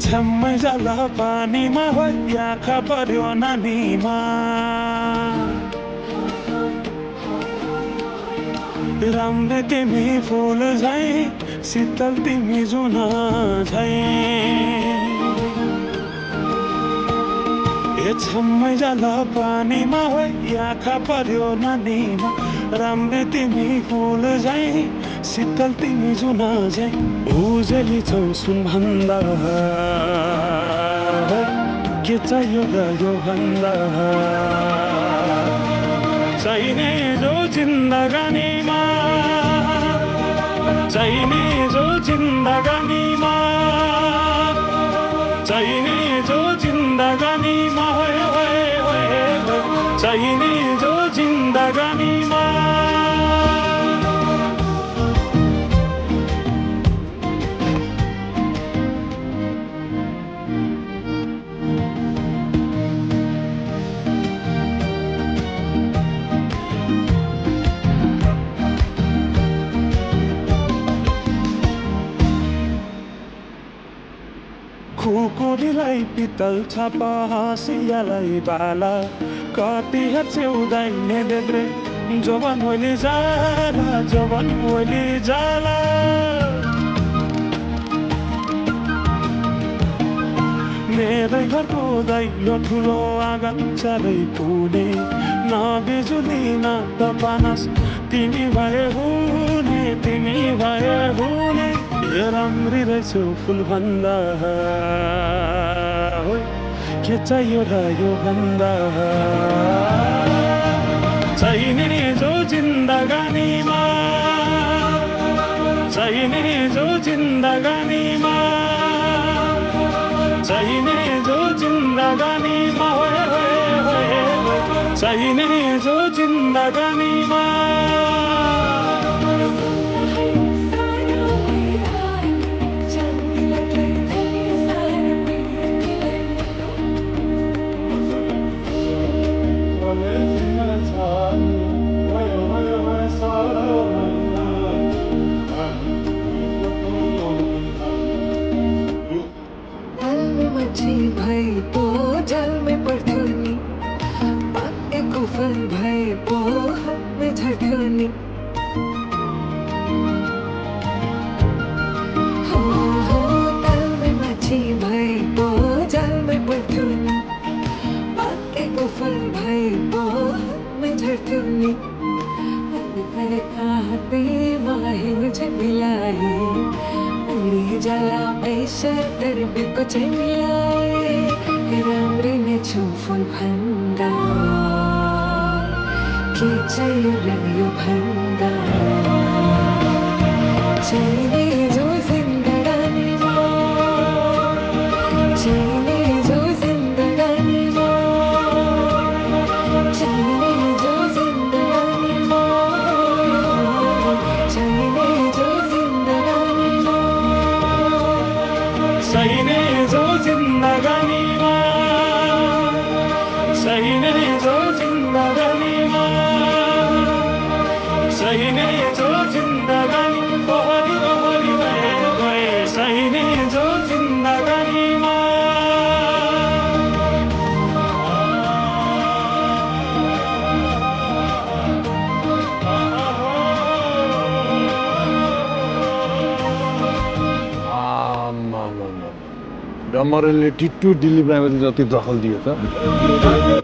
झ्याम्मै जाला पानीमा होइ आँखा पर्यो नानीमा राम्रो तिमी फुल झैं शीतल तिमी जुन झैं झ्याम्मै जाला पानीमा होइ आँखा पर्यो नानीमा राम्रो तिमी फुल झैं शीतल तिमी जुन झैं उजेली छौ सुन भन्दा के चाहियो र यो भन्दा चाहिने जो जिन्दगानीमा चाहिने जो जिन्दगानीमा चाहिने जो जिन्दगानीमा चाहिने जो जिन्दगानीमा खुकुरीलाई पितल छापा हाँसियालाई बाला कति हेर्छौँ देब्रे जोबन ओइली जाला मेरै घरको दैलो ठुलो आँगन चारै पुने न बिजुली न त पानस तिमी भए हुने राम्री रहेछौ फुल भन्दा के चाहियो र यो भन्दा चाहिने जो जिन्दगानीमा चाहिने जो जिन्दगानीमा चाहिने जो जिन्दगानीमा चाहिने जो जिन्दगानीमा मच्छी भए पो जलमै पर्थ्यो नि पाकेको फल भए पो हातमै झर्थ्यो नि हो तालमै माछी भए पो जलमै पर्थ्यो नि पाकेको फल भए पो हातमै झर्थ्यो नि हातैमा हिँड्छ बिलाए जाला पैसा तर्बेको चाहिँ मिलाए राम्रै नै छु फुल भन्दा के चाहियो र यो भन्दा चाहिने जो जिन्दगानीमा चाहिने जो जिन्दगानीमा चाहिने जो जिन्दगानीमा चाहिने जो जिन्दगानीमा चाहिने जो जिन्दगानीमा चाहिने जो जिन्दगानीमा चाहिने जो जिन्दगानी चाहिने जो जिन्दगानीमा डमरेलले टिट्टु दिलीप राईमाथि जति दखल दियो त